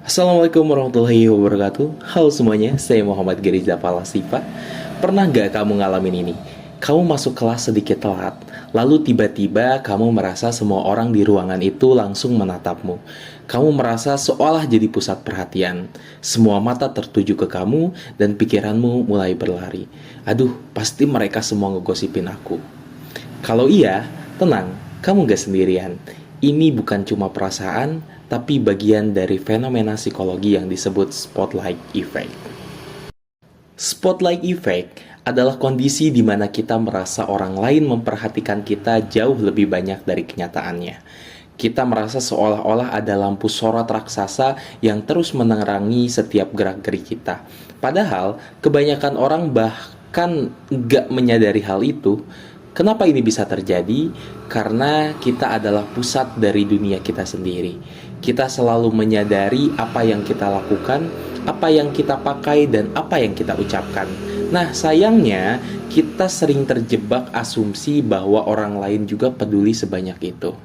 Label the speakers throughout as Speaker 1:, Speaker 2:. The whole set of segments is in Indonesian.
Speaker 1: Assalamualaikum warahmatullahi wabarakatuh. Halo semuanya, saya Muhammad Geriza Palasifa. Pernah gak kamu ngalamin ini? Kamu masuk kelas sedikit telat, lalu tiba-tiba kamu merasa semua orang di ruangan itu langsung menatapmu. Kamu merasa seolah jadi pusat perhatian. Semua mata tertuju ke kamu dan pikiranmu mulai berlari. Aduh, pasti mereka semua ngegosipin aku. Kalau iya, tenang, kamu gak sendirian. Ini bukan cuma perasaan, tapi bagian dari fenomena psikologi yang disebut spotlight effect. Spotlight effect adalah kondisi di mana kita merasa orang lain memperhatikan kita jauh lebih banyak dari kenyataannya. Kita merasa seolah-olah ada lampu sorot raksasa yang terus menerangi setiap gerak-gerik kita. Padahal, kebanyakan orang bahkan nggak menyadari hal itu. Kenapa ini bisa terjadi? Karena kita adalah pusat dari dunia kita sendiri. Kita selalu menyadari apa yang kita lakukan, apa yang kita pakai, dan apa yang kita ucapkan. Nah, sayangnya kita sering terjebak asumsi bahwa orang lain juga peduli sebanyak itu.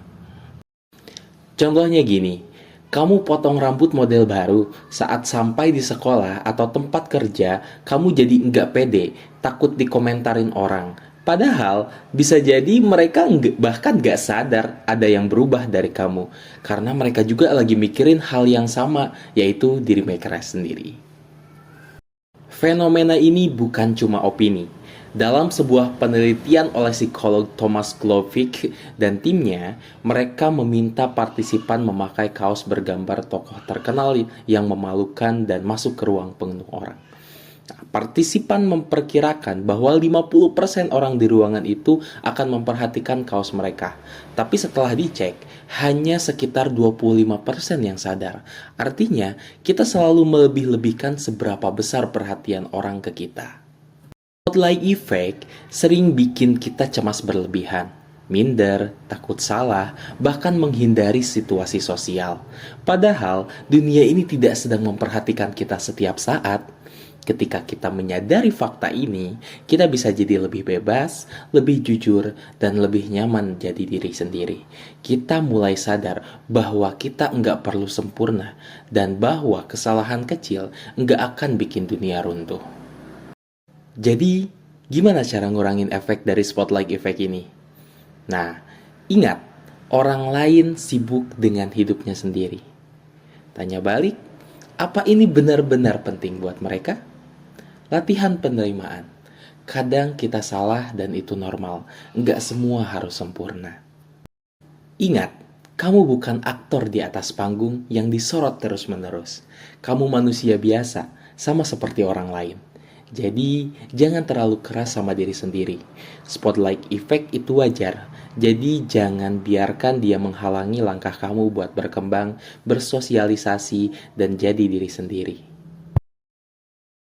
Speaker 1: Contohnya gini, kamu potong rambut model baru, saat sampai di sekolah atau tempat kerja, kamu jadi nggak pede, takut dikomentarin orang. Padahal, bisa jadi mereka bahkan nggak sadar ada yang berubah dari kamu, karena mereka juga lagi mikirin hal yang sama, yaitu diri mereka sendiri. Fenomena ini bukan cuma opini. Dalam sebuah penelitian oleh psikolog Thomas Glovic dan timnya, mereka meminta partisipan memakai kaos bergambar tokoh terkenal yang memalukan dan masuk ke ruang penuh orang. Nah, partisipan memperkirakan bahwa 50% orang di ruangan itu akan memperhatikan kaos mereka. Tapi setelah dicek, hanya sekitar 25% yang sadar. Artinya, kita selalu melebih-lebihkan seberapa besar perhatian orang ke kita. Spotlight effect sering bikin kita cemas berlebihan, minder, takut salah, bahkan menghindari situasi sosial. Padahal, dunia ini tidak sedang memperhatikan kita setiap saat. Ketika kita menyadari fakta ini, kita bisa jadi lebih bebas, lebih jujur, dan lebih nyaman jadi diri sendiri. Kita mulai sadar bahwa kita nggak perlu sempurna, dan bahwa kesalahan kecil nggak akan bikin dunia runtuh. Jadi, gimana cara ngurangin efek dari spotlight effect ini? Nah, ingat, orang lain sibuk dengan hidupnya sendiri. Tanya balik, apa ini benar-benar penting buat mereka? Latihan penerimaan. Kadang kita salah dan itu normal. Nggak semua harus sempurna. Ingat, kamu bukan aktor di atas panggung yang disorot terus-menerus. Kamu manusia biasa, sama seperti orang lain. Jadi, jangan terlalu keras sama diri sendiri. Spotlight effect itu wajar. Jadi, jangan biarkan dia menghalangi langkah kamu buat berkembang, bersosialisasi, dan jadi diri sendiri.